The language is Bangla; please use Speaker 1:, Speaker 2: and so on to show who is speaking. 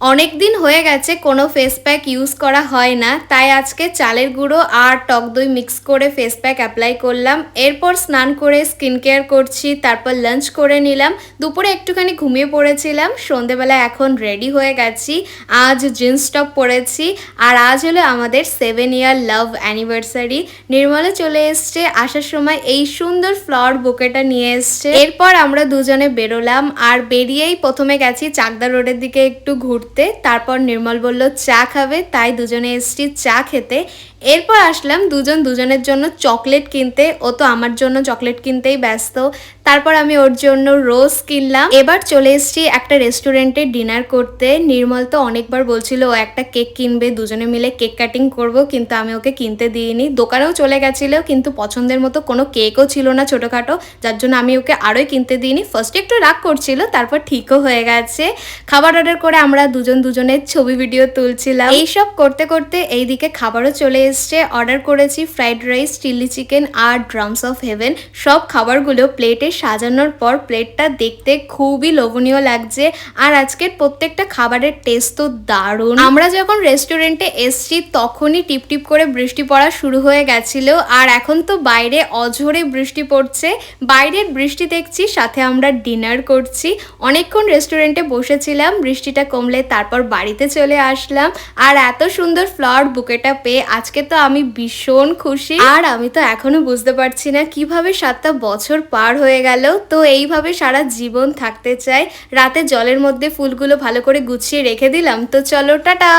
Speaker 1: অনেক দিন হয়ে গেছে কোনো ফেস প্যাক ইউজ করা হয় না, তাই আজকে চালের গুঁড়ো আর টক দই মিক্স করে ফেস প্যাক অ্যাপ্লাই করলাম। এরপর স্নান করে স্কিন কেয়ার করছি, তারপর লাঞ্চ করে নিলাম। দুপুরে একটুখানি ঘুমিয়ে পড়েছিলাম, সন্ধেবেলা এখন রেডি হয়ে গেছি। আজ জিন্স টপ পরেছি, আর আজ হলো আমাদের 7 ইয়ার লাভ অ্যানিভার্সারি। নির্মলা চলে এসছে, আসার সময় এই সুন্দর ফ্লাওয়ার বুকেটা নিয়ে এসছে। এরপর আমরা দুজনে বেরোলাম, আর বেরিয়েই প্রথমে গেছি চাকদা রোডের দিকে একটু ঘুরতে। তারপর নির্মল বলল চা খাবে, তাই দুজনে এসেছি চা খেতে। এরপর আসলাম দুজনের জন্য চকলেট কিনতে। ও তো আমার জন্য চকলেট কিনতেই ব্যস্ত। তারপর আমি ওর জন্য রোজ কিনলাম। এবার চলে এসেছি একটা রেস্টুরেন্টে ডিনার করতে। নির্মল তো অনেকবার বলছিল ও একটা কেক কিনবে, দুজনে মিলে কেক কাটিং করব, কিন্তু আমি ওকে কিনতে দিইনি। দোকানেও চলে গেছিল, কিন্তু পছন্দের মতো কোনো কেকও ছিল না ছোটোখাটো, যার জন্য আমি ওকে আরোই কিনতে দিইনি। ফার্স্টে একটু রাগ করছিল, তারপর ঠিকও হয়ে গেছে। খাবার অর্ডার করে আমরা দুজনের ছবি ভিডিও তুলছিলাম। এইসব করতে করতে এইদিকে খাবারও চলে এসছে। অর্ডার করেছি ফ্রাইড রাইস, চিলি চিকেন আর ড্রামস অফ হেভেন। সব খাবারগুলো প্লেটে সাজানোর পর প্লেটটা দেখতে খুবই লোভনীয় লাগছে। আর আজকের প্রত্যেকটা খাবারের টেস্ট তো দারুণ। আমরা যখন রেস্টুরেন্টে এসছি তখনই টিপটিপ করে বৃষ্টি পড়া শুরু হয়ে গেছিল, আর এখন তো বাইরে অঝোরে বৃষ্টি পড়ছে। বাইরের বৃষ্টি দেখছি, সাথে আমরা ডিনার করছি। অনেকক্ষণ রেস্টুরেন্টে বসেছিলাম, বৃষ্টিটা কমলে তারপর বাড়িতে চলে আসলাম। আর এত সুন্দর ফ্লাওয়ার বুকেটা পেয়ে আজকে তো আমি ভীষণ খুশি। আর আমি তো এখনো বুঝতে পারছি না কিভাবে 7টা বছর পার হয়ে গেল। তো এইভাবে সারা জীবন থাকতে চাই। রাতে জলের মধ্যে ফুলগুলো ভালো করে গুছিয়ে রেখে দিলাম। তো চলো টাটা।